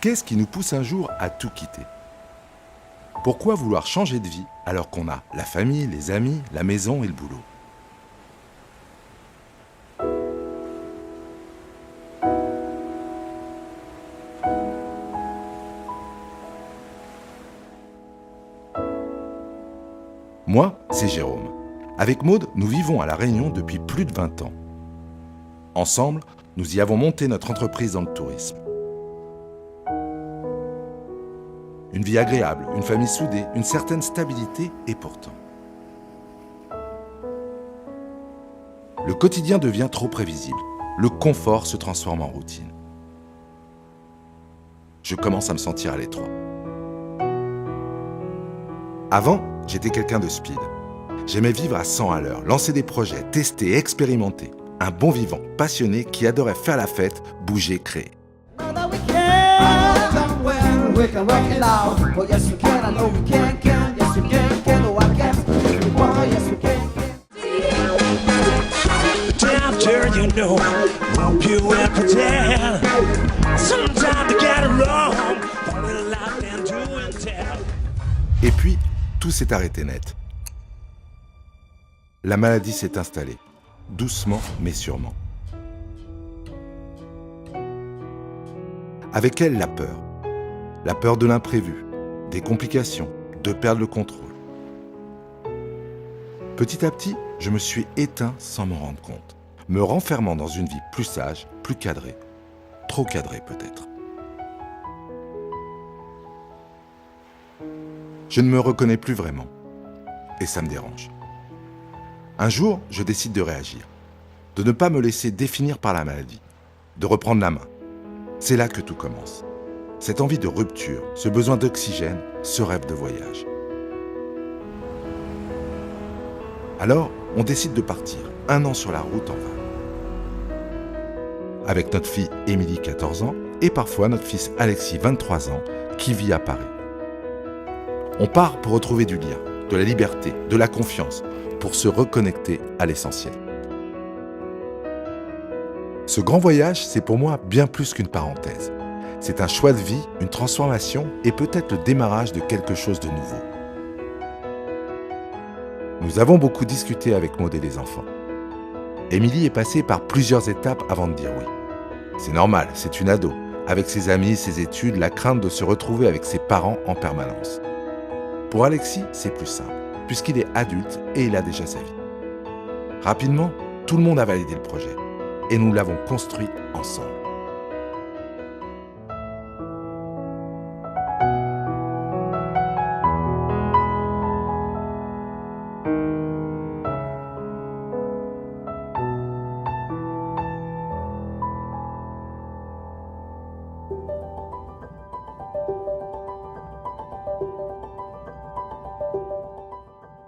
Qu'est-ce qui nous pousse un jour à tout quitter? Pourquoi vouloir changer de vie alors qu'on a la famille, les amis, la maison et le boulot? Moi, c'est Jérôme. Avec Maude, nous vivons à La Réunion depuis plus de 20 ans. Ensemble, nous y avons monté notre entreprise dans le tourisme. Une vie agréable, une famille soudée, une certaine stabilité et pourtant. Le quotidien devient trop prévisible. Le confort se transforme en routine. Je commence à me sentir à l'étroit. Avant, j'étais quelqu'un de speed. J'aimais vivre à 100 à l'heure, lancer des projets, tester, expérimenter. Un bon vivant, passionné, qui adorait faire la fête, bouger, créer. Et puis, tout s'est arrêté net. La maladie s'est installée, doucement mais sûrement. Avec elle, la peur de l'imprévu, des complications, de perdre le contrôle. Petit à petit, je me suis éteint sans m'en rendre compte, me renfermant dans une vie plus sage, plus cadrée, trop cadrée peut-être. Je ne me reconnais plus vraiment, et ça me dérange. Un jour, je décide de réagir, de ne pas me laisser définir par la maladie, de reprendre la main. C'est là que tout commence. Cette envie de rupture, ce besoin d'oxygène, ce rêve de voyage. Alors, on décide de partir, 1 an sur la route en van. Avec notre fille Émilie, 14 ans, et parfois notre fils Alexis, 23 ans, qui vit à Paris. On part pour retrouver du lien, de la liberté, de la confiance, pour se reconnecter à l'essentiel. Ce grand voyage, c'est pour moi bien plus qu'une parenthèse. C'est un choix de vie, une transformation et peut-être le démarrage de quelque chose de nouveau. Nous avons beaucoup discuté avec Maude et les enfants. Émilie est passée par plusieurs étapes avant de dire oui. C'est normal, c'est une ado, avec ses amis, ses études, la crainte de se retrouver avec ses parents en permanence. Pour Alexis, c'est plus simple, puisqu'il est adulte et il a déjà sa vie. Rapidement, tout le monde a validé le projet, et nous l'avons construit ensemble.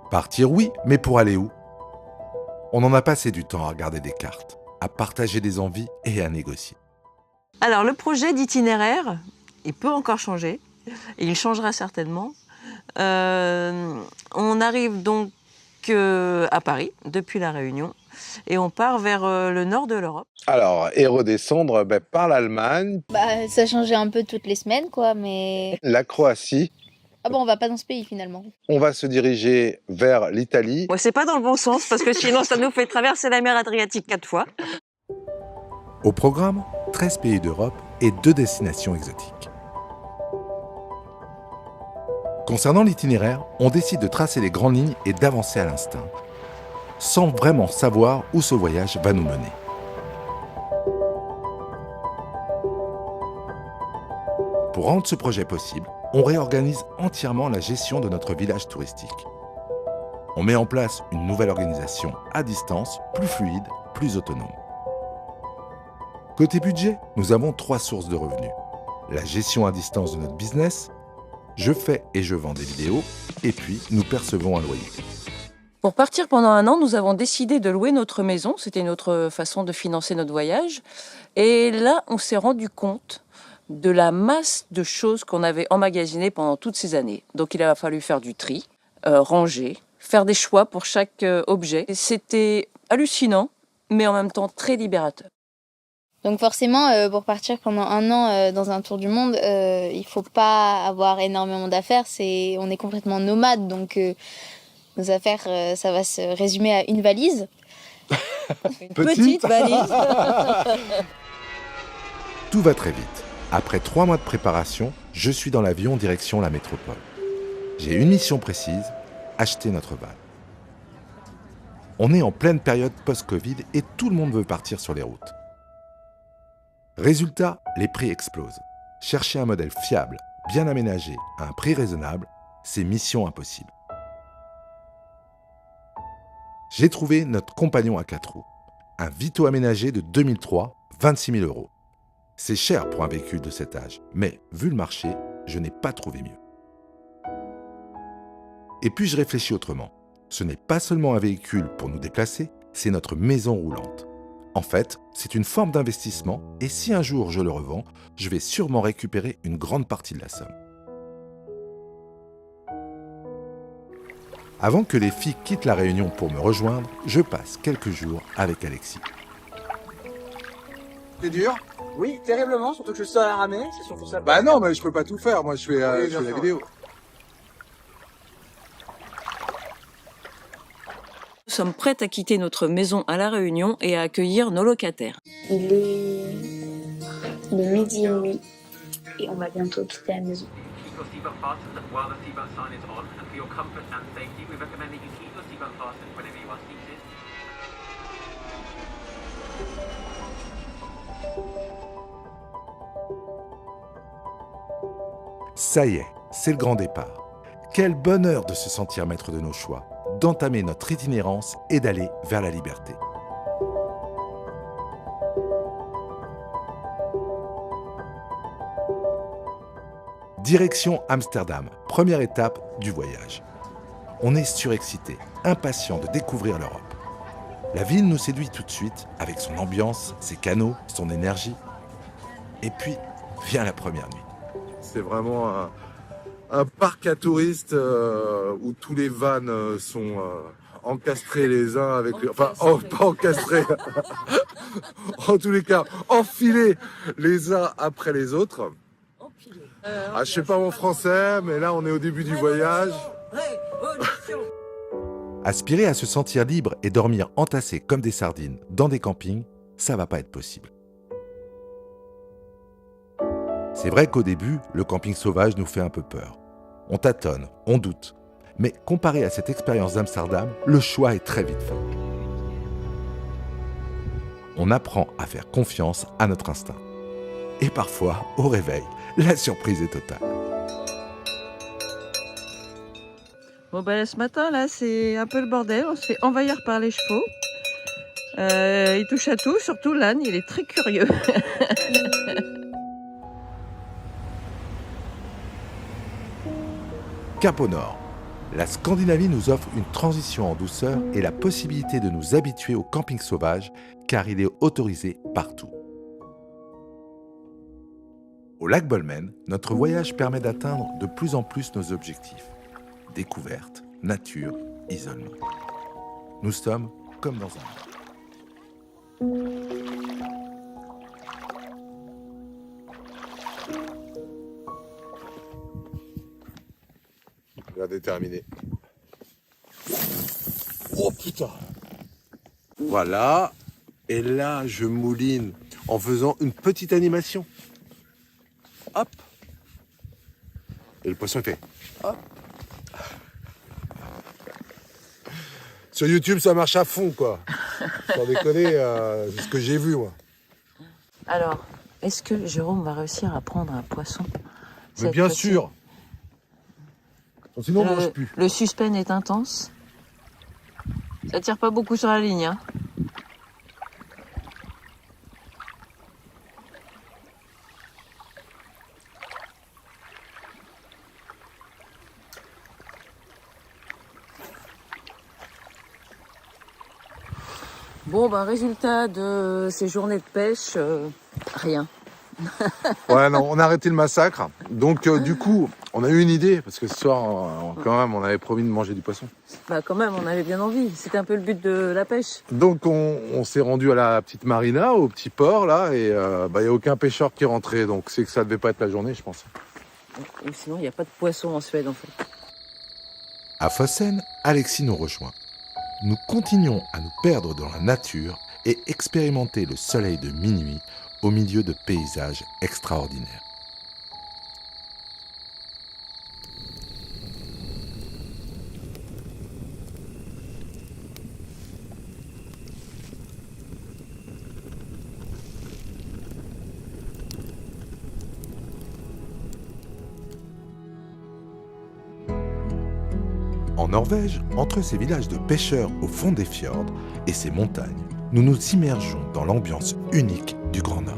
Partir, oui, mais pour aller où? On en a passé du temps à regarder des cartes, à partager des envies et à négocier. Alors, le projet d'itinéraire, il peut encore changer, et il changera certainement. On arrive donc à Paris, depuis La Réunion, et on part vers le nord de l'Europe. Alors, et redescendre par l'Allemagne, Ça changeait un peu toutes les semaines, quoi, mais... la Croatie. Ah bon, on va pas dans ce pays, finalement. On va se diriger vers l'Italie. Ouais, c'est pas dans le bon sens, parce que sinon, ça nous fait traverser la mer Adriatique 4 fois. Au programme, 13 pays d'Europe et 2 destinations exotiques. Concernant l'itinéraire, on décide de tracer les grandes lignes et d'avancer à l'instinct, sans vraiment savoir où ce voyage va nous mener. Pour rendre ce projet possible, on réorganise entièrement la gestion de notre village touristique. On met en place une nouvelle organisation à distance, plus fluide, plus autonome. Côté budget, nous avons 3 sources de revenus. La gestion à distance de notre business, je fais et je vends des vidéos, et puis nous percevons un loyer. Pour partir pendant 1 an, nous avons décidé de louer notre maison. C'était notre façon de financer notre voyage. Et là, on s'est rendu compte de la masse de choses qu'on avait emmagasinées pendant toutes ces années. Donc il a fallu faire du tri, ranger, faire des choix pour chaque objet. Et c'était hallucinant, mais en même temps très libérateur. Donc forcément, pour partir pendant 1 an dans un tour du monde, il faut pas avoir énormément d'affaires. On est complètement nomade, donc nos affaires, ça va se résumer à une valise. Une petite valise. Tout va très vite. Après 3 mois de préparation, je suis dans l'avion direction la métropole. J'ai une mission précise, acheter notre van. On est en pleine période post-Covid et tout le monde veut partir sur les routes. Résultat, les prix explosent. Chercher un modèle fiable, bien aménagé, à un prix raisonnable, c'est mission impossible. J'ai trouvé notre compagnon à 4 roues. Un Vito aménagé de 2003, 26 000 €. C'est cher pour un véhicule de cet âge, mais vu le marché, je n'ai pas trouvé mieux. Et puis je réfléchis autrement. Ce n'est pas seulement un véhicule pour nous déplacer, c'est notre maison roulante. En fait, c'est une forme d'investissement et si un jour je le revends, je vais sûrement récupérer une grande partie de la somme. Avant que les filles quittent la Réunion pour me rejoindre, je passe quelques jours avec Alexis. C'est dur? Oui, terriblement, surtout que je suis seul à ramer, c'est surtout ça. Bah non, mais je peux pas tout faire, moi je fais, Oui, je fais bien la sûr. vidéo. Nous sommes prêtes à quitter notre maison à La Réunion et à accueillir nos locataires. Il est 12h30 et on va bientôt quitter la maison. Ça y est, c'est le grand départ. Quel bonheur de se sentir maître de nos choix, d'entamer notre itinérance et d'aller vers la liberté. Direction Amsterdam, première étape du voyage. On est surexcité, impatient de découvrir l'Europe. La ville nous séduit tout de suite avec son ambiance, ses canaux, son énergie. Et puis vient la première nuit. C'est vraiment un parc à touristes où tous les vannes sont encastrés les uns avec les... Enfin, pas encastrés. En tous les cas, enfilés les uns après les autres. Je sais pas mon français, mais là on est au début du voyage. Aspirer à se sentir libre et dormir entassé comme des sardines dans des campings, ça va pas être possible. C'est vrai qu'au début, le camping sauvage nous fait un peu peur. On tâtonne, on doute. Mais comparé à cette expérience d'Amsterdam, le choix est très vite fait. On apprend à faire confiance à notre instinct. Et parfois, au réveil, la surprise est totale. Bon ben ce matin là c'est un peu le bordel, on se fait envahir par les chevaux. Il touche à tout, surtout l'âne, il est très curieux. Cap au nord. La Scandinavie nous offre une transition en douceur et la possibilité de nous habituer au camping sauvage car il est autorisé partout. Au lac Bolmen, notre voyage permet d'atteindre de plus en plus nos objectifs. Découverte, nature, isolement. Nous sommes comme dans un monde. Bien déterminé. Oh putain! Voilà. Et là, je mouline en faisant une petite animation. Hop. Et le poisson il fait hop. Sur YouTube, ça marche à fond, quoi. Sans déconner, c'est ce que j'ai vu, moi. Alors, est-ce que Jérôme va réussir à prendre un poisson? Mais bien sûr. Sinon, on mange plus. Le suspense est intense. Ça tire pas beaucoup sur la ligne, hein. Bon, résultat de ces journées de pêche, rien. Ouais, non, on a arrêté le massacre. Donc, du coup, On a eu une idée, parce que ce soir, quand même, on avait promis de manger du poisson. Bah quand même, on avait bien envie. C'était un peu le but de la pêche. Donc on s'est rendu à la petite marina, au petit port, là, et il n'y a aucun pêcheur qui est rentré, donc c'est que ça devait pas être la journée, je pense. Ou sinon, il n'y a pas de poisson en Suède, en fait. À Fossen, Alexis nous rejoint. Nous continuons à nous perdre dans la nature et expérimenter le soleil de minuit au milieu de paysages extraordinaires. En Norvège, entre ces villages de pêcheurs au fond des fjords et ces montagnes, nous nous immergeons dans l'ambiance unique du Grand Nord.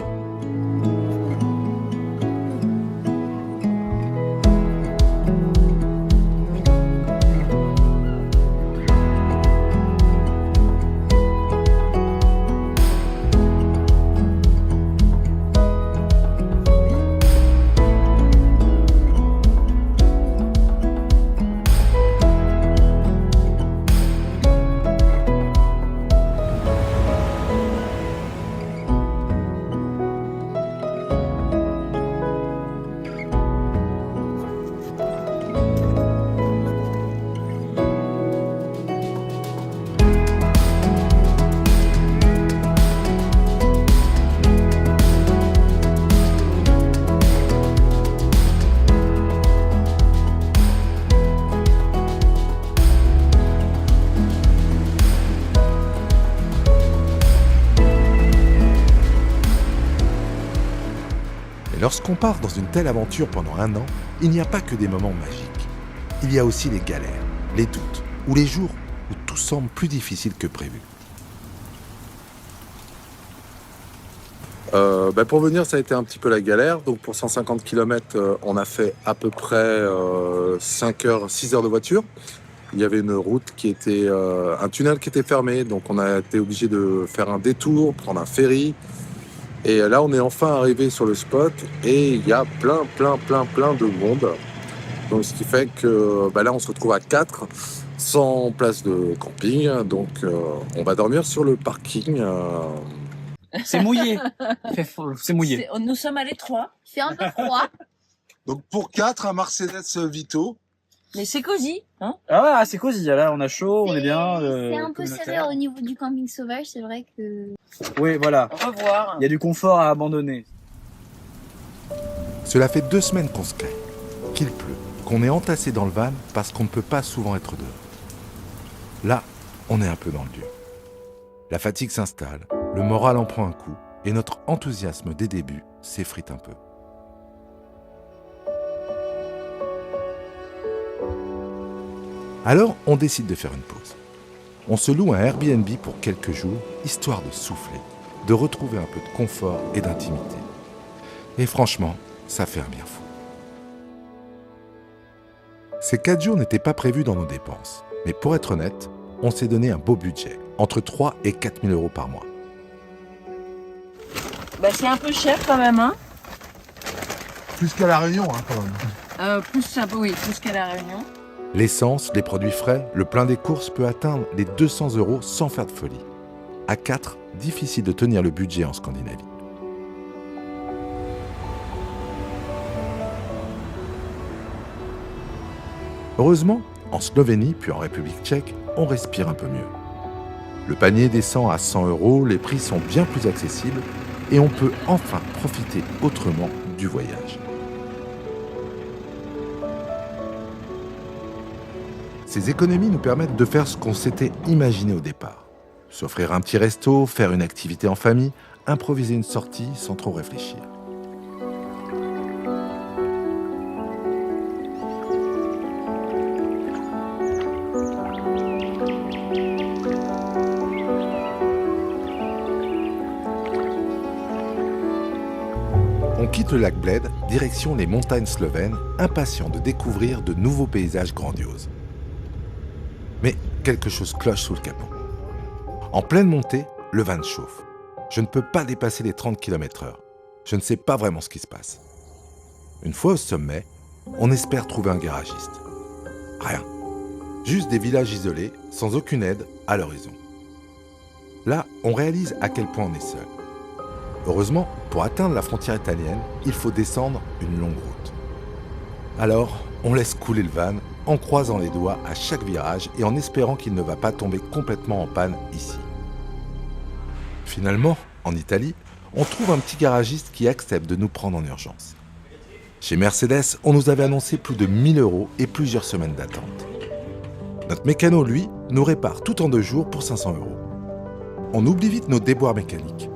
Lorsqu'on part dans une telle aventure pendant un an, il n'y a pas que des moments magiques. Il y a aussi les galères, les doutes ou les jours où tout semble plus difficile que prévu. Pour venir, ça a été un petit peu la galère. Donc pour 150 km, on a fait à peu près 6 heures de voiture. Il y avait une route qui était, un tunnel qui était fermé, donc on a été obligé de faire un détour, prendre un ferry. Et là, on est enfin arrivé sur le spot et il y a plein de monde. Donc, ce qui fait que là, on se retrouve à 4, sans place de camping. Donc, on va dormir sur le parking. C'est mouillé. C'est mouillé. Nous sommes allés 3. Il fait un peu froid. Donc, pour 4, un Mercedes Vito. Mais c'est cosy, hein? Ah, c'est cosy. Là, on a chaud, on est bien. C'est un peu communautaire. serré au niveau du camping sauvage, c'est vrai que... Oui, voilà. Au revoir. Il y a du confort à abandonner. Cela fait 2 semaines qu'on se caille, qu'il pleut, qu'on est entassé dans le van parce qu'on ne peut pas souvent être dehors. Là, on est un peu dans le dur. La fatigue s'installe, le moral en prend un coup et notre enthousiasme des débuts s'effrite un peu. Alors, on décide de faire une pause. On se loue un Airbnb pour quelques jours, histoire de souffler, de retrouver un peu de confort et d'intimité. Et franchement, ça fait un bien fou. Ces 4 jours n'étaient pas prévus dans nos dépenses, mais pour être honnête, on s'est donné un beau budget, entre 3 et 4 000 euros par mois. C'est un peu cher quand même, hein? Plus qu'à La Réunion, quand même. Plus qu'à La Réunion. L'essence, les produits frais, le plein des courses peut atteindre les 200 euros sans faire de folie. À 4, difficile de tenir le budget en Scandinavie. Heureusement, en Slovénie puis en République tchèque, on respire un peu mieux. Le panier descend à 100 euros, les prix sont bien plus accessibles et on peut enfin profiter autrement du voyage. Ces économies nous permettent de faire ce qu'on s'était imaginé au départ. S'offrir un petit resto, faire une activité en famille, improviser une sortie sans trop réfléchir. On quitte le lac Bled, direction les montagnes slovènes, impatients de découvrir de nouveaux paysages grandioses. Mais quelque chose cloche sous le capot. En pleine montée, le van chauffe. Je ne peux pas dépasser les 30 km/h. Je ne sais pas vraiment ce qui se passe. Une fois au sommet, on espère trouver un garagiste. Rien. Juste des villages isolés, sans aucune aide à l'horizon. Là, on réalise à quel point on est seul. Heureusement, pour atteindre la frontière italienne, il faut descendre une longue route. Alors, on laisse couler le van en croisant les doigts à chaque virage et en espérant qu'il ne va pas tomber complètement en panne ici. Finalement, en Italie, on trouve un petit garagiste qui accepte de nous prendre en urgence. Chez Mercedes, on nous avait annoncé plus de 1 000 € et plusieurs semaines d'attente. Notre mécano, lui, nous répare tout en 2 jours pour 500 €. On oublie vite nos déboires mécaniques.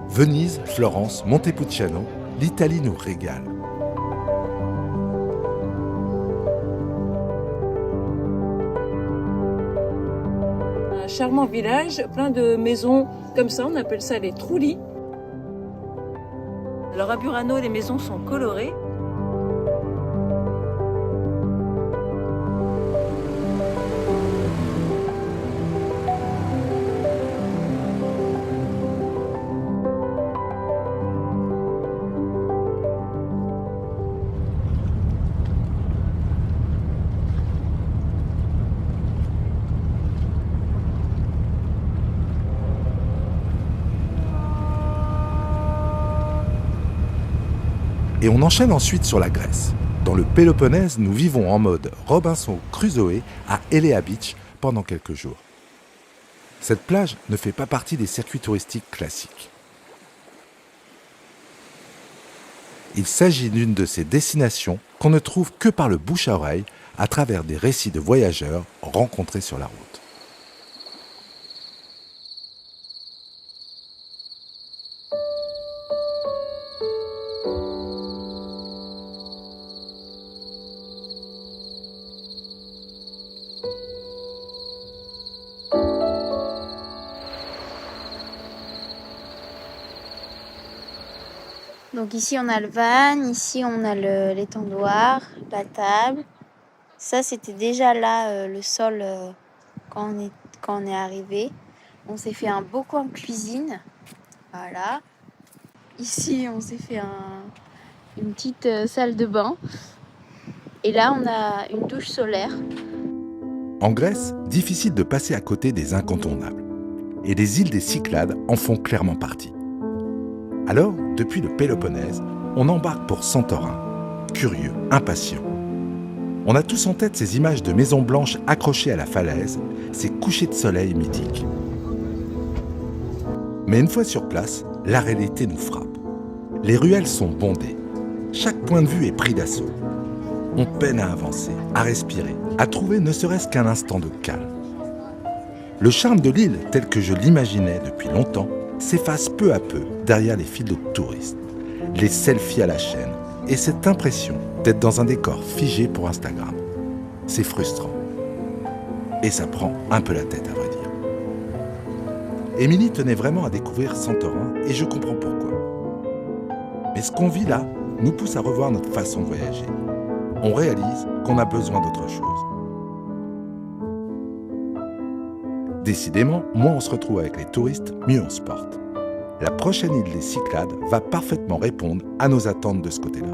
Venise, Florence, Montepulciano, l'Italie nous régale. Un charmant village, plein de maisons comme ça, on appelle ça les trulli. Alors à Burano, les maisons sont colorées. Et on enchaîne ensuite sur la Grèce. Dans le Péloponnèse, nous vivons en mode Robinson Crusoe à Elea Beach pendant quelques jours. Cette plage ne fait pas partie des circuits touristiques classiques. Il s'agit d'une de ces destinations qu'on ne trouve que par le bouche à oreille à travers des récits de voyageurs rencontrés sur la route. Donc ici on a le van, ici on a l'étendoir, la table. Ça c'était déjà là le sol quand on est arrivé. On s'est fait un beau coin cuisine. Voilà. Ici on s'est fait une petite salle de bain. Et là on a une douche solaire. En Grèce, difficile de passer à côté des incontournables. Et les îles des Cyclades en font clairement partie. Alors, depuis le Péloponnèse, on embarque pour Santorin, curieux, impatient. On a tous en tête ces images de maisons blanches accrochées à la falaise, ces couchers de soleil mythiques. Mais une fois sur place, la réalité nous frappe. Les ruelles sont bondées. Chaque point de vue est pris d'assaut. On peine à avancer, à respirer, à trouver ne serait-ce qu'un instant de calme. Le charme de l'île, tel que je l'imaginais depuis longtemps, s'efface peu à peu derrière les files de touristes, les selfies à la chaîne et cette impression d'être dans un décor figé pour Instagram. C'est frustrant. Et ça prend un peu la tête, à vrai dire. Émilie tenait vraiment à découvrir Santorin et je comprends pourquoi. Mais ce qu'on vit là nous pousse à revoir notre façon de voyager. On réalise qu'on a besoin d'autre chose. Décidément, moins on se retrouve avec les touristes, mieux on se porte. La prochaine île des Cyclades va parfaitement répondre à nos attentes de ce côté-là.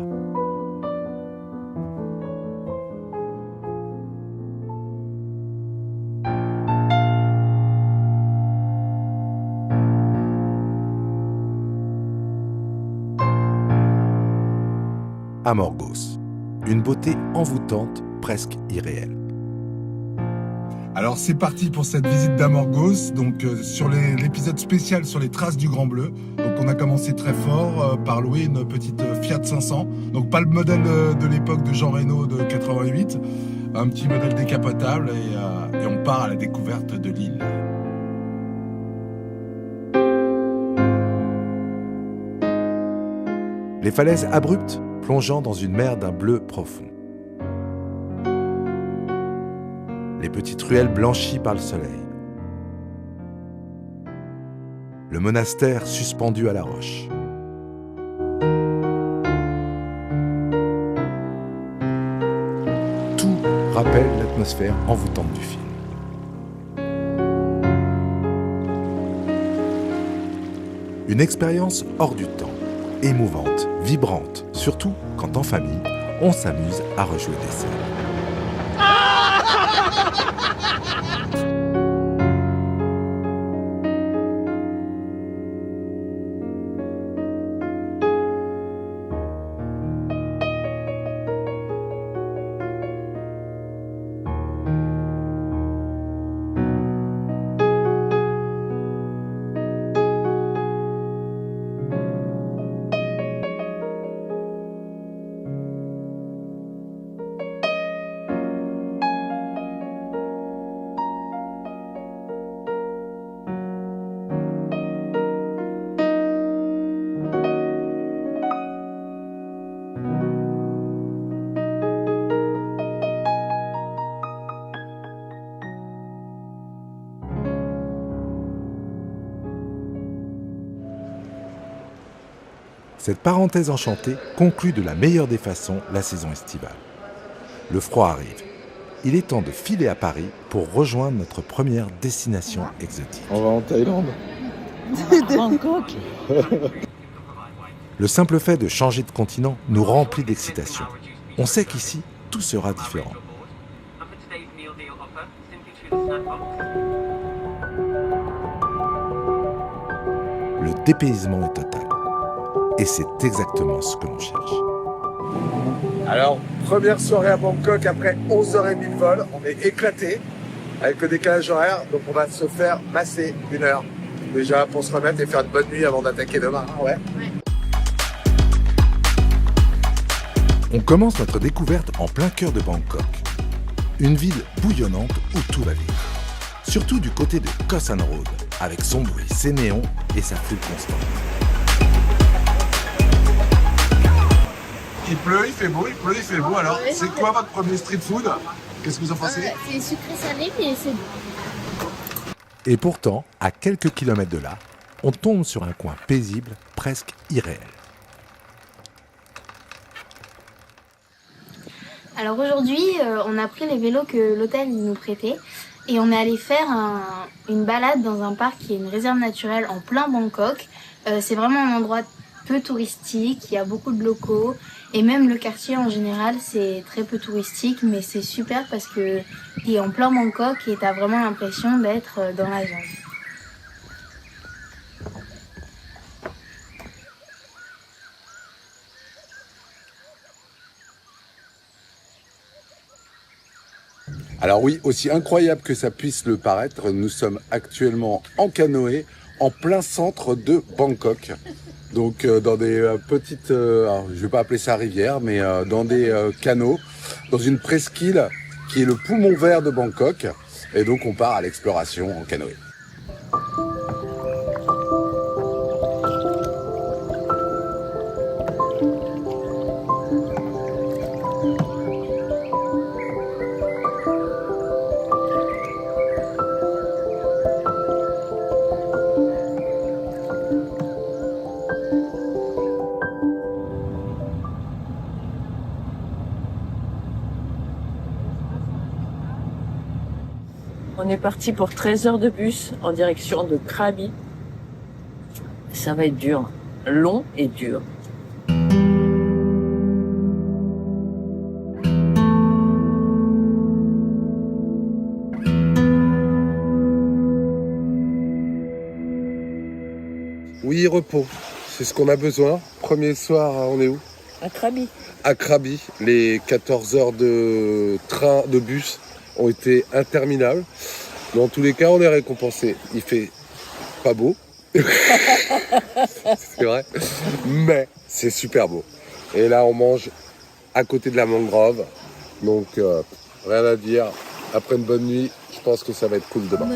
Amorgos, une beauté envoûtante, presque irréelle. Alors c'est parti pour cette visite d'Amorgos, donc sur l'épisode spécial sur les traces du Grand Bleu. Donc on a commencé très fort par louer une petite Fiat 500, donc pas le modèle de l'époque de Jean Reno de 88, un petit modèle décapotable et on part à la découverte de l'île. Les falaises abruptes plongeant dans une mer d'un bleu profond. Les petites ruelles blanchies par le soleil. Le monastère suspendu à la roche. Tout rappelle l'atmosphère envoûtante du film. Une expérience hors du temps, émouvante, vibrante, surtout quand en famille, on s'amuse à rejouer des scènes. Cette parenthèse enchantée conclut de la meilleure des façons la saison estivale. Le froid arrive. Il est temps de filer à Paris pour rejoindre notre première destination exotique. On va en Thaïlande. Bangkok. Le simple fait de changer de continent nous remplit d'excitation. On sait qu'ici, tout sera différent. Le dépaysement est total. Et c'est exactement ce que l'on cherche. Alors, première soirée à Bangkok après 11h30 de vol. On est éclaté avec le décalage horaire. Donc on va se faire masser 1 heure. Déjà pour se remettre et faire une bonne nuit avant d'attaquer demain. Ouais. On commence notre découverte en plein cœur de Bangkok. Une ville bouillonnante où tout va vite. Surtout du côté de Khao San Road, avec son bruit, ses néons et sa foule constante. Il pleut, il fait beau, il pleut, il fait beau. Alors, c'est quoi votre premier street food? Qu'est-ce que vous en pensez? C'est sucré-salé, mais c'est bon. Et pourtant, à quelques kilomètres de là, on tombe sur un coin paisible, presque irréel. Alors aujourd'hui, on a pris les vélos que l'hôtel nous prêtait et on est allé faire une balade dans un parc qui est une réserve naturelle en plein Bangkok. C'est vraiment un endroit peu touristique, il y a beaucoup de locaux et même le quartier en général c'est très peu touristique, mais c'est super parce que il est en plein Bangkok et t'as vraiment l'impression d'être dans la jungle. Alors oui, aussi incroyable que ça puisse le paraître, nous sommes actuellement en canoë en plein centre de Bangkok. Donc dans des petites, alors, je vais pas appeler ça rivière, mais dans des canaux, dans une presqu'île qui est le poumon vert de Bangkok. Et donc on part à l'exploration en canoë. On est parti pour 13 heures de bus en direction de Krabi. Ça va être dur, long et dur. Oui, repos. C'est ce qu'on a besoin. Premier soir, on est où? À Krabi. À Krabi. Les 14 heures de train, de bus ont été interminables. Dans tous les cas, on est récompensé. Il fait pas beau. C'est vrai. Mais c'est super beau. Et là, on mange à côté de la mangrove. Donc, rien à dire. Après une bonne nuit, je pense que ça va être cool demain.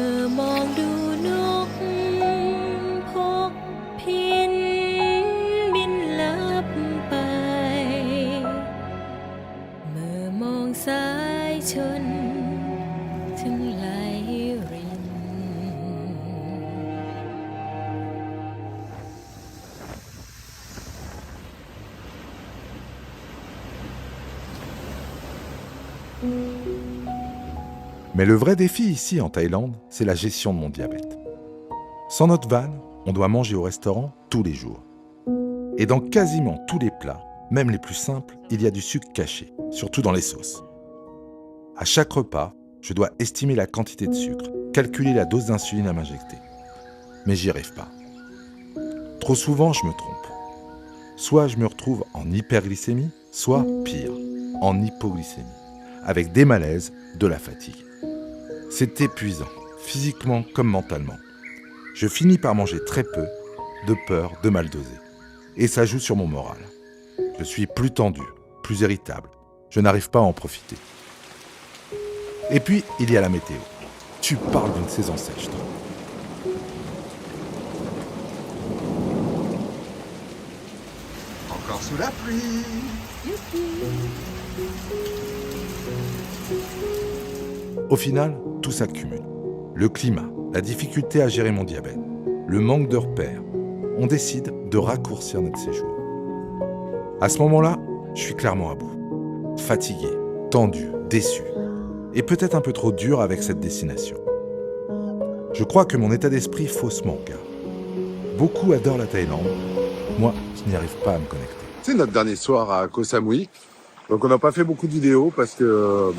Mais le vrai défi ici en Thaïlande, c'est la gestion de mon diabète. Sans notre van, on doit manger au restaurant tous les jours. Et dans quasiment tous les plats, même les plus simples, il y a du sucre caché, surtout dans les sauces. À chaque repas, je dois estimer la quantité de sucre, calculer la dose d'insuline à m'injecter. Mais j'y arrive pas. Trop souvent, je me trompe. Soit je me retrouve en hyperglycémie, soit, pire, en hypoglycémie, avec des malaises, de la fatigue. C'est épuisant, physiquement comme mentalement. Je finis par manger très peu, de peur de mal doser. Et ça joue sur mon moral. Je suis plus tendu, plus irritable. Je n'arrive pas à en profiter. Et puis, il y a la météo. Tu parles d'une saison sèche, toi. Encore sous la pluie. Au final, tout s'accumule. Le climat, la difficulté à gérer mon diabète, le manque de repères. On décide de raccourcir notre séjour. À ce moment-là, je suis clairement à bout. Fatigué, tendu, déçu. Et peut-être un peu trop dur avec cette destination. Je crois que mon état d'esprit fausse mon cas. Beaucoup adorent la Thaïlande. Moi, je n'y arrive pas à me connecter. C'est notre dernier soir à Koh Samui. Donc on n'a pas fait beaucoup de vidéos parce que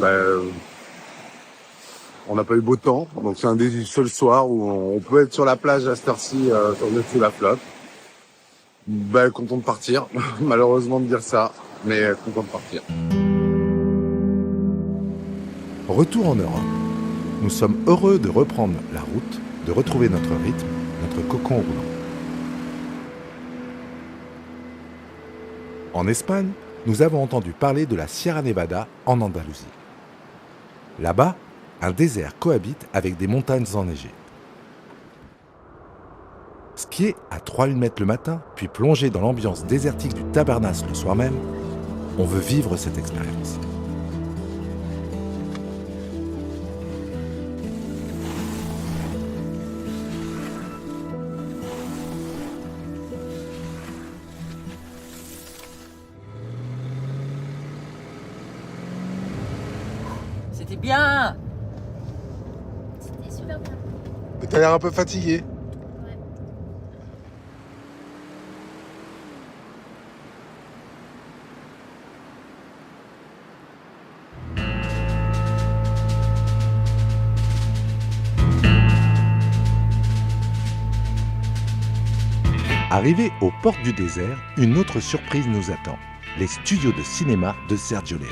on n'a pas eu beau temps. Donc c'est un des seuls soirs où on peut être sur la plage à cette heure-ci sous la flotte. Content de partir. Malheureusement de dire ça, mais content de partir. Retour en Europe. Nous sommes heureux de reprendre la route, de retrouver notre rythme, notre cocon roulant. En Espagne, nous avons entendu parler de la Sierra Nevada en Andalousie. Là-bas, un désert cohabite avec des montagnes enneigées. Skier à 3000 mètres le matin, puis plonger dans l'ambiance désertique du Tabernas le soir même, on veut vivre cette expérience. C'était bien. C'était super bien. T'as l'air un peu fatigué. Arrivé aux portes du désert, une autre surprise nous attend. Les studios de cinéma de Sergio Leone.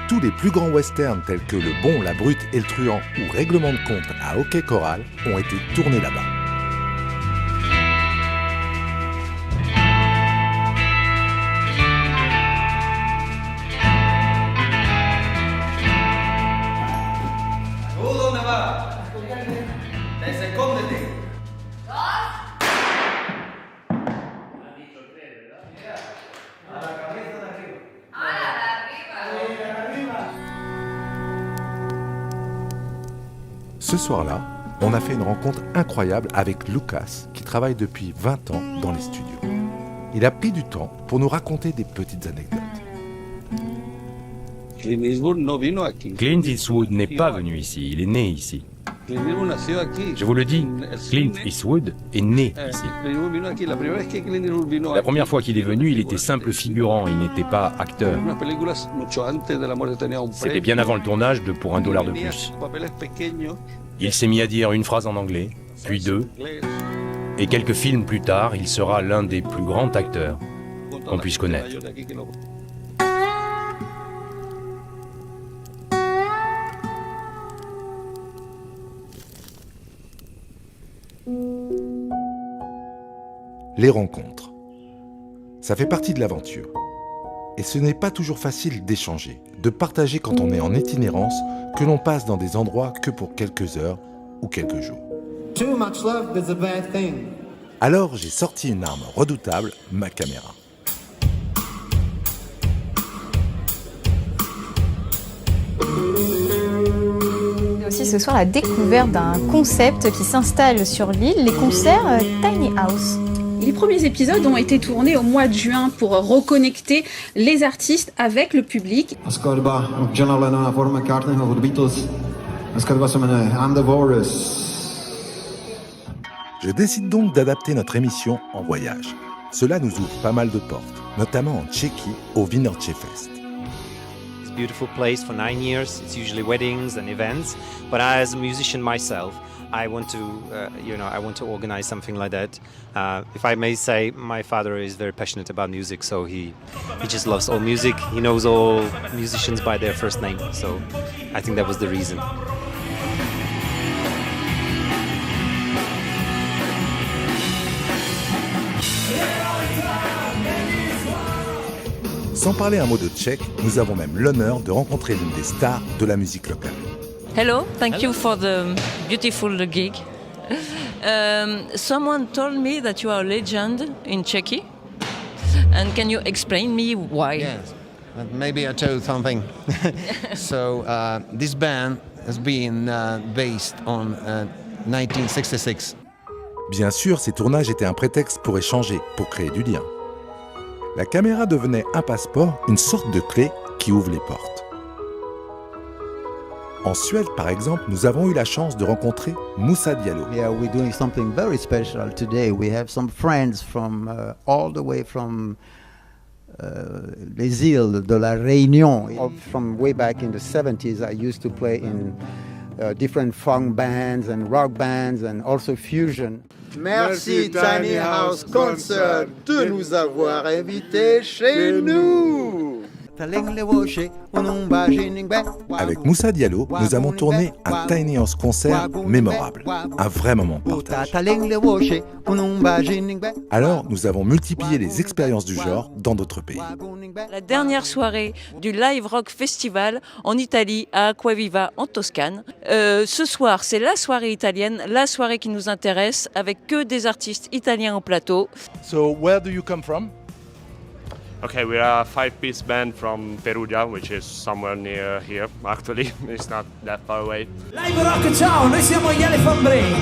Tous les plus grands westerns tels que Le Bon, la Brute et le Truand ou Règlement de compte à Hockey Coral ont été tournés là-bas. Ce soir-là, on a fait une rencontre incroyable avec Lucas, qui travaille depuis 20 ans dans les studios. Il a pris du temps pour nous raconter des petites anecdotes. Clint Eastwood n'est pas venu ici, il est né ici. Je vous le dis, Clint Eastwood est né ici. La première fois qu'il est venu, il était simple figurant, il n'était pas acteur. C'était bien avant le tournage de Pour $1 de plus. Il s'est mis à dire une phrase en anglais, puis deux, et quelques films plus tard, il sera l'un des plus grands acteurs qu'on puisse connaître. Les rencontres. Ça fait partie de l'aventure. Et ce n'est pas toujours facile d'échanger, de partager quand on est en itinérance, que l'on passe dans des endroits que pour quelques heures ou quelques jours. Too much love is a bad thing. Alors j'ai sorti une arme redoutable, ma caméra. Aussi ce soir la découverte d'un concept qui s'installe sur l'île, les concerts Tiny House. Les premiers épisodes ont été tournés au mois de juin pour reconnecter les artistes avec le public. Jag ska vara som en Androvorus. Je décide donc d'adapter notre émission en voyage. Cela nous ouvre pas mal de portes, notamment en Tchéquie, au Vinohrad Fest. It's a beautiful place for 9 years. It's usually weddings and events. But as a musician myself, I want to organize something like that. If I may say, my father is very passionate about music, so he just loves all music. He knows all musicians by their first name, so I think that was the reason. Sans parler un mot de tchèque, nous avons même l'honneur de rencontrer l'une des stars de la musique locale. Hello, thank you for the beautiful gig. Someone told me that you are a legend in Czechia. And can you explain me why? Yes, maybe I told something. So this band has been based on 1966. Bien sûr, ces tournages étaient un prétexte pour échanger, pour créer du lien. La caméra devenait un passeport, une sorte de clé qui ouvre les portes. En Suède, par exemple, nous avons eu la chance de rencontrer Moussa Diallo. Yeah, we're doing something very special today. We have some friends from all the way from les îles de la Réunion. From way back in the 70s, I used to play in different funk bands and rock bands and also fusion. Merci Tiny House Concert de nous avoir invités chez nous. Avec Moussa Diallo, nous avons tourné un Tiny House Concert mémorable, un vrai moment de partage. Alors, nous avons multiplié les expériences du genre dans d'autres pays. La dernière soirée du Live Rock Festival en Italie, à Acquaviva, en Toscane. Ce soir, c'est la soirée italienne, la soirée qui nous intéresse, avec que des artistes italiens au plateau. So, where do you come from? Okay, we are a 5-piece band from Perugia, which is somewhere near here, actually. It's not that far away. Live Rock, ciao, noi siamo gli Elephant Brain.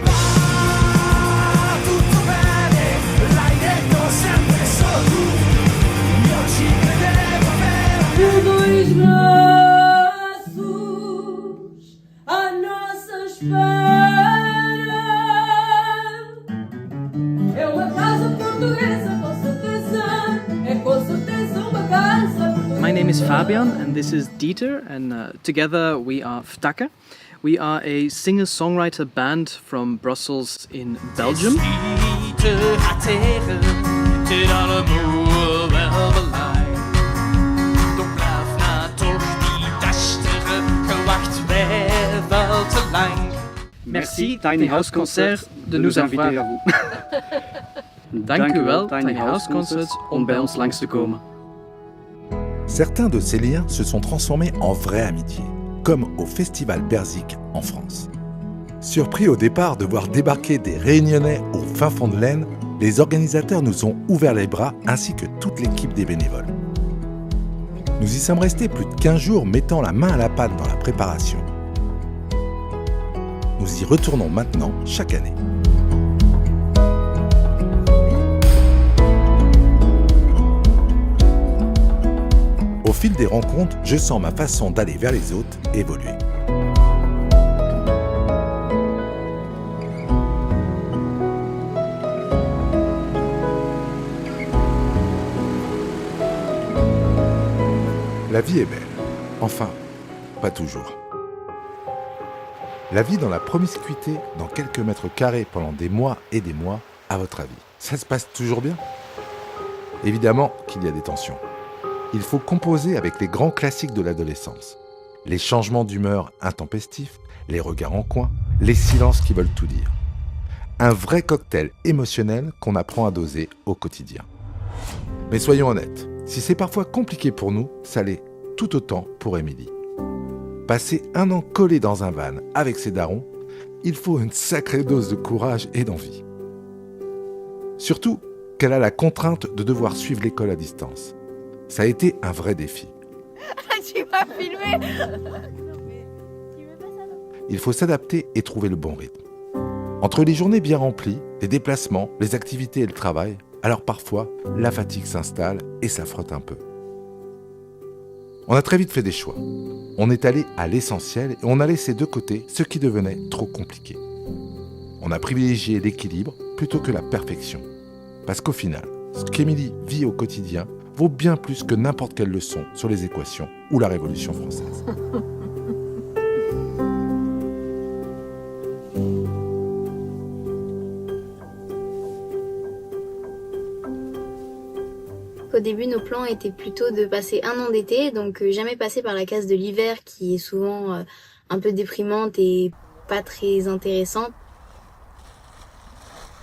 Va tutto bene, l'hai detto sempre solo tu. Io ci credevo vero. Dois braços à nossa espera. É uma casa portuguesa. My name is Fabian and this is Dieter, and together we are Vtakke. We are a singer-songwriter band from Brussels in Belgium. Merci Tiny House Concert de nous inviter à vous. Dank u wel, Tiny House Concerts, om bij ons langs te komen. Certains de ces liens se sont transformés en vraie amitié, comme au Festival Berzik en France. Surpris au départ de voir débarquer des Réunionnais au fin fond de l'Aisne, les organisateurs nous ont ouvert les bras ainsi que toute l'équipe des bénévoles. Nous y sommes restés plus de 15 jours mettant la main à la pâte dans la préparation. Nous y retournons maintenant chaque année. Au fil des rencontres, je sens ma façon d'aller vers les autres évoluer. La vie est belle. Enfin, pas toujours. La vie dans la promiscuité, dans quelques mètres carrés pendant des mois et des mois, à votre avis, ça se passe toujours bien ? Évidemment qu'il y a des tensions. Il faut composer avec les grands classiques de l'adolescence. Les changements d'humeur intempestifs, les regards en coin, les silences qui veulent tout dire. Un vrai cocktail émotionnel qu'on apprend à doser au quotidien. Mais soyons honnêtes, si c'est parfois compliqué pour nous, ça l'est tout autant pour Émilie. Passer un an collé dans un van avec ses darons, il faut une sacrée dose de courage et d'envie. Surtout qu'elle a la contrainte de devoir suivre l'école à distance. Ça a été un vrai défi. Tu m'as filmé. Il faut s'adapter et trouver le bon rythme. Entre les journées bien remplies, les déplacements, les activités et le travail, alors parfois, la fatigue s'installe et ça frotte un peu. On a très vite fait des choix. On est allé à l'essentiel et on a laissé de côté ce qui devenait trop compliqué. On a privilégié l'équilibre plutôt que la perfection. Parce qu'au final, ce qu'Émilie vit au quotidien vaut bien plus que n'importe quelle leçon sur les équations ou la Révolution française. Au début, nos plans étaient plutôt de passer un an d'été, donc jamais passer par la case de l'hiver qui est souvent un peu déprimante et pas très intéressante.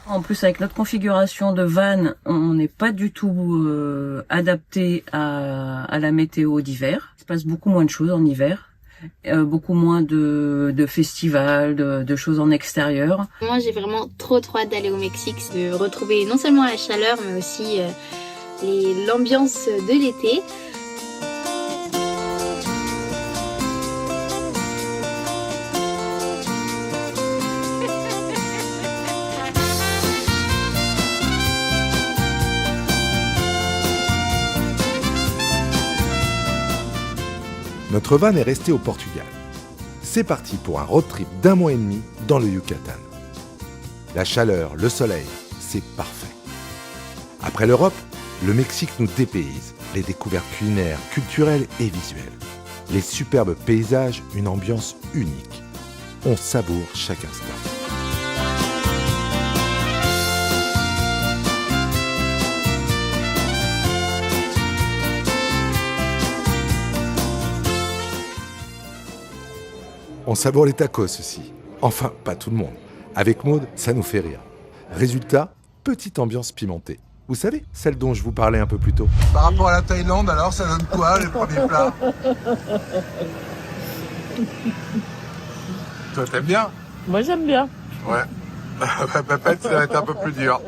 En plus, avec notre configuration de van, on n'est pas du tout adapté à la météo d'hiver. Il se passe beaucoup moins de choses en hiver. Beaucoup moins de festivals, de choses en extérieur. Moi, j'ai vraiment trop hâte d'aller au Mexique, de retrouver non seulement la chaleur, mais aussi l'ambiance de l'été. Notre van est resté au Portugal. C'est parti pour un road trip d'1 mois et demi dans le Yucatan. La chaleur, le soleil, c'est parfait. Après l'Europe, le Mexique nous dépayse. Les découvertes culinaires, culturelles et visuelles. Les superbes paysages, une ambiance unique. On savoure chaque instant. On savoure les tacos aussi. Enfin, pas tout le monde. Avec Maud, ça nous fait rire. Résultat, petite ambiance pimentée. Vous savez, celle dont je vous parlais un peu plus tôt. Par rapport à la Thaïlande, alors, ça donne quoi, les premiers plats? Toi, t'aimes bien? Moi, j'aime bien. Ouais. Peut-être, ça va être un peu plus dur.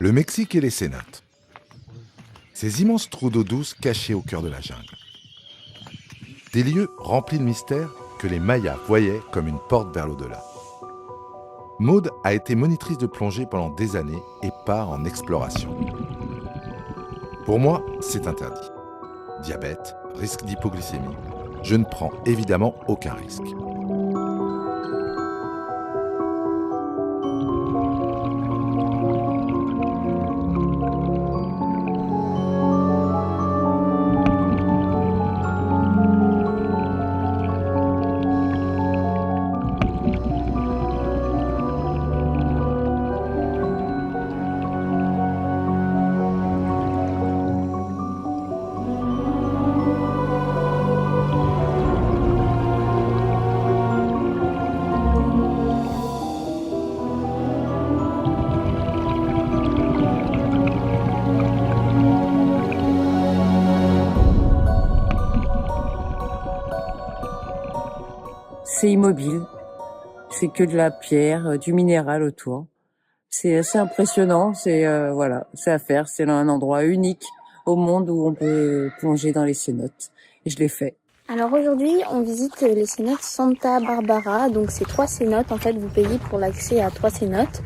Le Mexique et les cénotes. Ces immenses trous d'eau douce cachés au cœur de la jungle. Des lieux remplis de mystères que les Mayas voyaient comme une porte vers l'au-delà. Maud a été monitrice de plongée pendant des années et part en exploration. Pour moi, c'est interdit. Diabète, risque d'hypoglycémie. Je ne prends évidemment aucun risque. C'est immobile, c'est que de la pierre, du minéral autour. C'est assez impressionnant, c'est à faire. C'est un endroit unique au monde où on peut plonger dans les cénotes. Et je l'ai fait. Alors aujourd'hui, on visite les cénotes Santa Barbara. Donc c'est 3 cénotes. En fait, vous payez pour l'accès à 3 cénotes.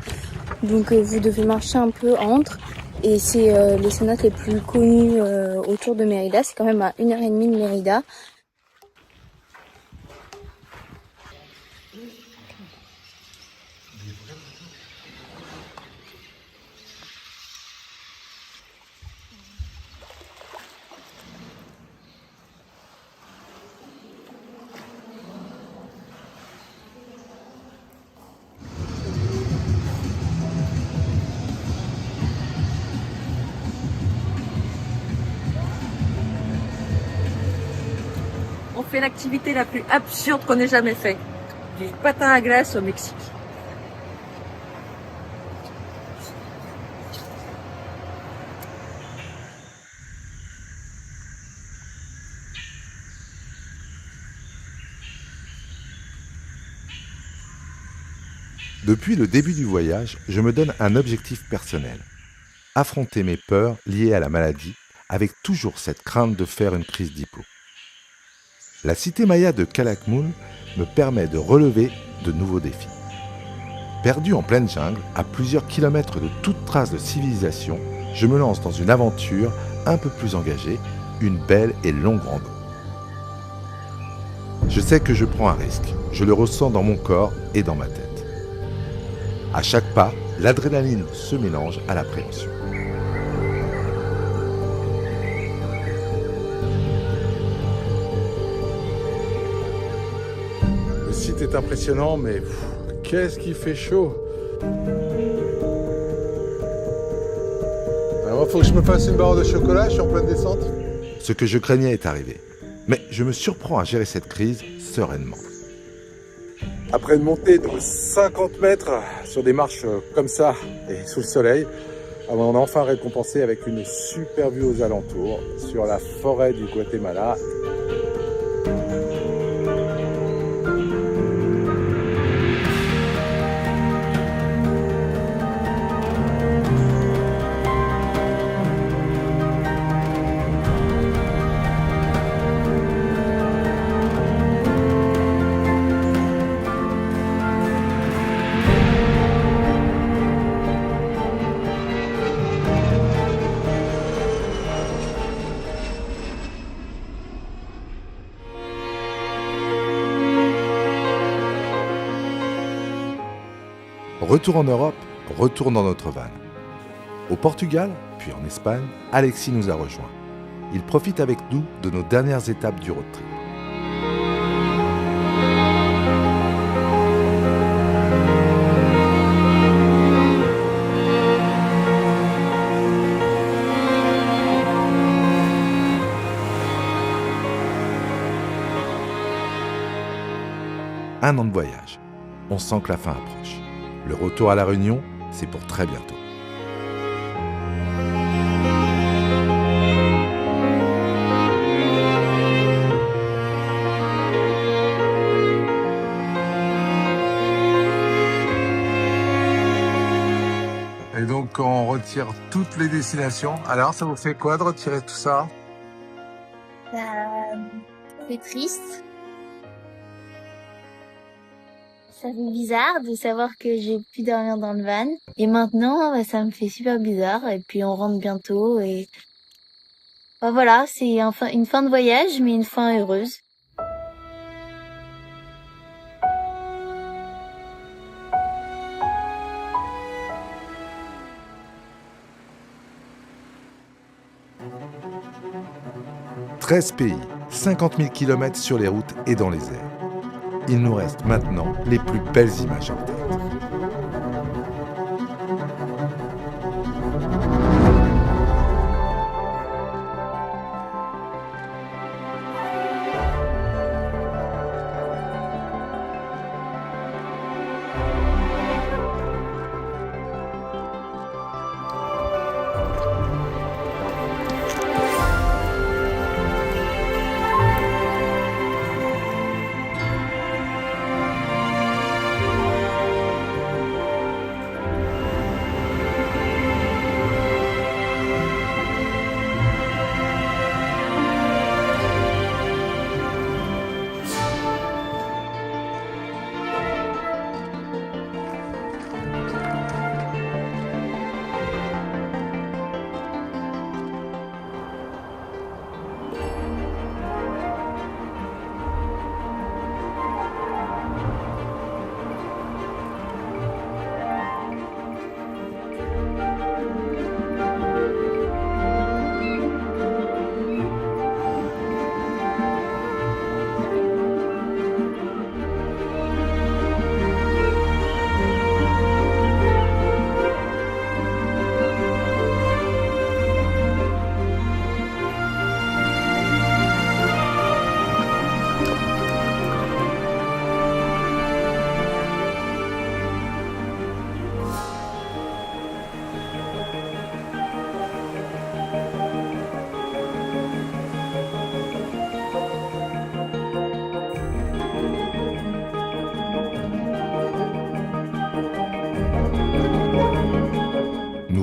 Donc vous devez marcher un peu entre. Et c'est les cénotes les plus connues autour de Mérida. C'est quand même à 1h30 de Mérida. fait l'activité la plus absurde qu'on ait jamais fait. Du patin à glace au Mexique. Depuis le début du voyage, je me donne un objectif personnel. Affronter mes peurs liées à la maladie, avec toujours cette crainte de faire une crise d'hypo. La cité maya de Calakmul me permet de relever de nouveaux défis. Perdu en pleine jungle, à plusieurs kilomètres de toute trace de civilisation, je me lance dans une aventure un peu plus engagée, une belle et longue rando. Je sais que je prends un risque, je le ressens dans mon corps et dans ma tête. À chaque pas, l'adrénaline se mélange à l'appréhension. Le site est impressionnant, mais qu'est-ce qu'il fait chaud. Alors, il faut que je me fasse une barre de chocolat, je suis en pleine descente. Ce que je craignais est arrivé, mais je me surprends à gérer cette crise sereinement. Après une montée de 50 mètres sur des marches comme ça et sous le soleil, on est enfin récompensé avec une super vue aux alentours sur la forêt du Guatemala. Retour en Europe, retour dans notre van. Au Portugal, puis en Espagne, Alexis nous a rejoints. Il profite avec nous de nos dernières étapes du road trip. Un an de voyage. On sent que la fin approche. Le retour à La Réunion, c'est pour très bientôt. Et donc on retire toutes les destinations. Alors ça vous fait quoi de retirer tout ça? C'est triste. Ça fait bizarre de savoir que j'ai pu dormir dans le van. Et maintenant, ça me fait super bizarre. Et puis on rentre bientôt. Et voilà, c'est une fin de voyage, mais une fin heureuse. « 13 pays, 50 000 km sur les routes et dans les airs. Il nous reste maintenant les plus belles images en tête.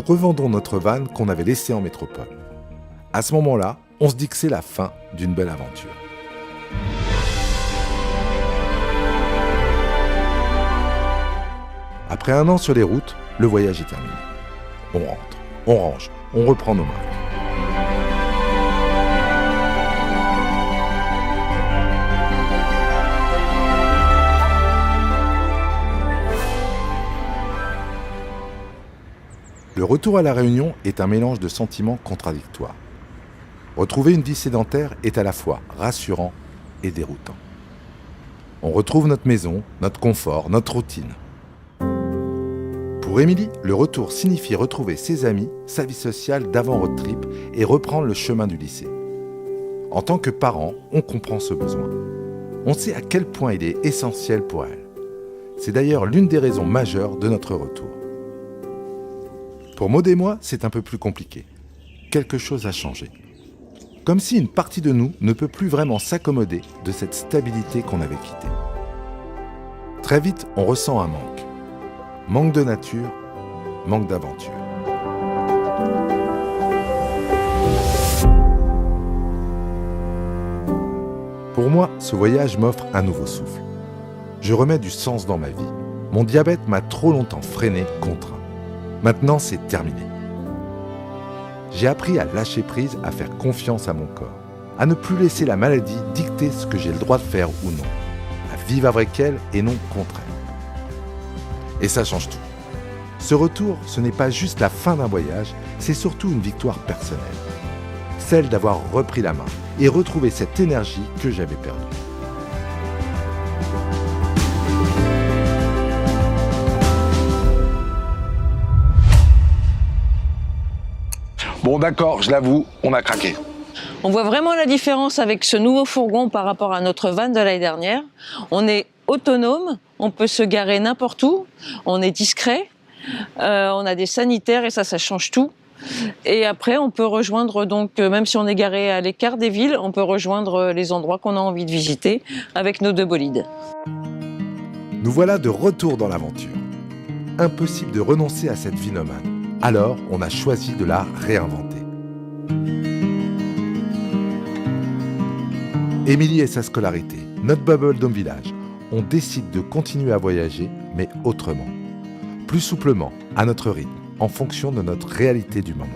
revendons notre van qu'on avait laissée en métropole. À ce moment-là, on se dit que c'est la fin d'une belle aventure. Après un an sur les routes, le voyage est terminé. On rentre, on range, on reprend nos marques. Le retour à La Réunion est un mélange de sentiments contradictoires. Retrouver une vie sédentaire est à la fois rassurant et déroutant. On retrouve notre maison, notre confort, notre routine. Pour Émilie, le retour signifie retrouver ses amis, sa vie sociale d'avant road trip et reprendre le chemin du lycée. En tant que parent, on comprend ce besoin. On sait à quel point il est essentiel pour elle. C'est d'ailleurs l'une des raisons majeures de notre retour. Pour Maud et moi, c'est un peu plus compliqué. Quelque chose a changé. Comme si une partie de nous ne peut plus vraiment s'accommoder de cette stabilité qu'on avait quittée. Très vite, on ressent un manque. Manque de nature, manque d'aventure. Pour moi, ce voyage m'offre un nouveau souffle. Je remets du sens dans ma vie. Mon diabète m'a trop longtemps freiné, contraint. Maintenant, c'est terminé. J'ai appris à lâcher prise, à faire confiance à mon corps, à ne plus laisser la maladie dicter ce que j'ai le droit de faire ou non, à vivre avec elle et non contre elle. Et ça change tout. Ce retour, ce n'est pas juste la fin d'un voyage, c'est surtout une victoire personnelle. Celle d'avoir repris la main et retrouvé cette énergie que j'avais perdue. Bon d'accord, je l'avoue, on a craqué. On voit vraiment la différence avec ce nouveau fourgon par rapport à notre van de l'année dernière. On est autonome, on peut se garer n'importe où, on est discret, on a des sanitaires et ça change tout. Et après, on peut rejoindre, donc, même si on est garé à l'écart des villes, on peut rejoindre les endroits qu'on a envie de visiter avec nos 2 bolides. Nous voilà de retour dans l'aventure. Impossible de renoncer à cette vie nomade. Alors, on a choisi de la réinventer. Émilie et sa scolarité, notre bubble d'Home Village, on décide de continuer à voyager, mais autrement. Plus souplement, à notre rythme, en fonction de notre réalité du moment.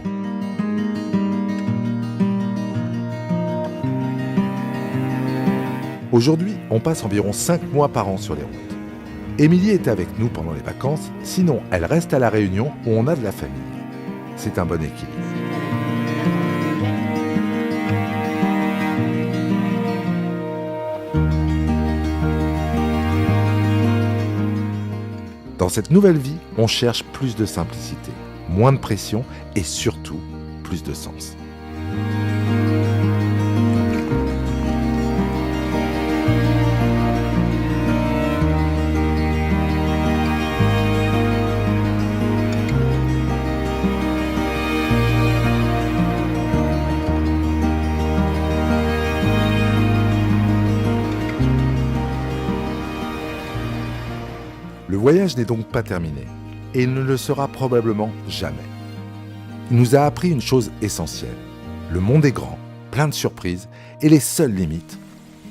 Aujourd'hui, on passe environ 5 mois par an sur les routes. Émilie est avec nous pendant les vacances, sinon elle reste à La Réunion où on a de la famille. C'est un bon équilibre. Dans cette nouvelle vie, on cherche plus de simplicité, moins de pression et surtout plus de sens. Le voyage n'est donc pas terminé, et il ne le sera probablement jamais. Il nous a appris une chose essentielle. Le monde est grand, plein de surprises, et les seules limites,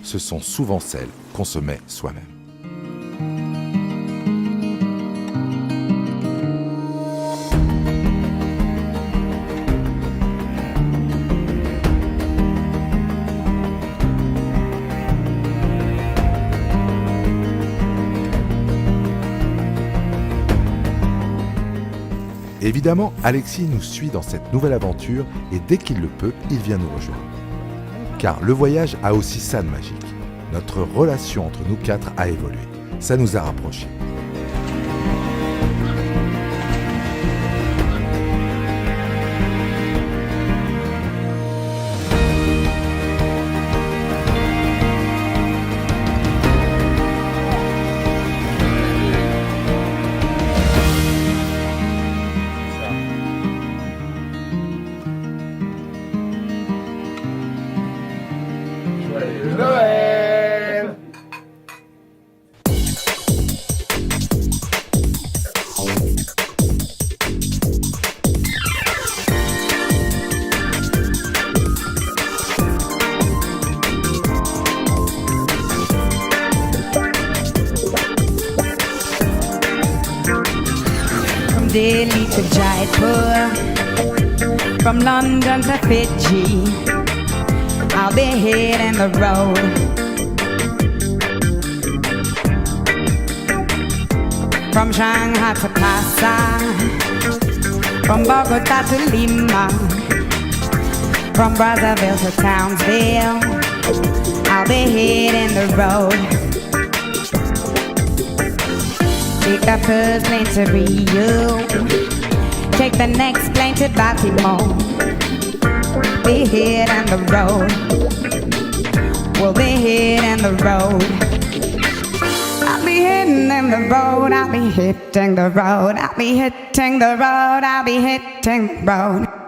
ce sont souvent celles qu'on se met soi-même. Évidemment, Alexis nous suit dans cette nouvelle aventure et dès qu'il le peut, il vient nous rejoindre. Car le voyage a aussi ça de magique. Notre relation entre nous 4 a évolué. Ça nous a rapprochés. Delhi to Jaipur, from London to Fiji, I'll be hitting the road. From Shanghai to Lhasa, from Bogota to Lima, from Brazzaville to Townsville, I'll be hitting the road. Take the first plane to Rio, take the next plane to Baltimore. Be hitting the road, we'll be hitting the road. I'll be hitting the road, I'll be hitting the road, I'll be hitting the road, I'll be hitting the road.